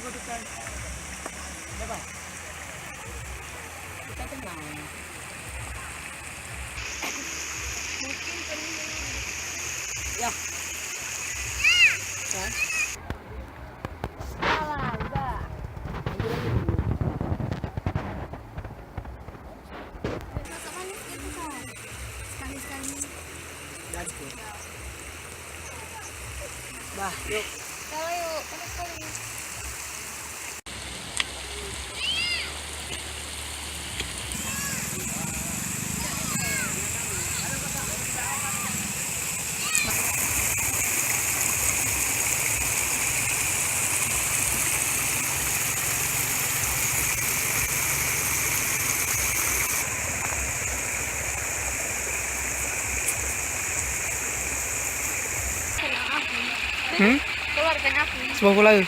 kedudukan. Coba. Kita tenang. Mungkin penting. Ya. Kan? Salah, udah. Sekali-sekali. Lagi. Bah, yuk. Kalau yuk, sekali. Keluarkan aku. Sebuah bola. Nih.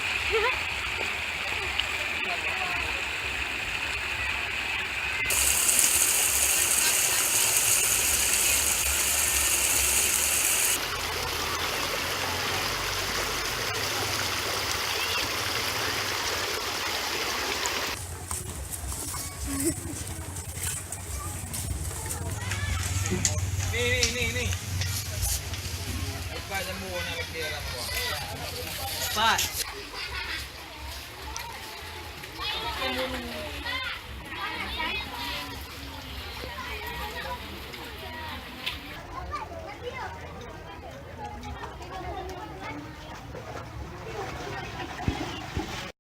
Lupa jamu na lagkira mo. Pak.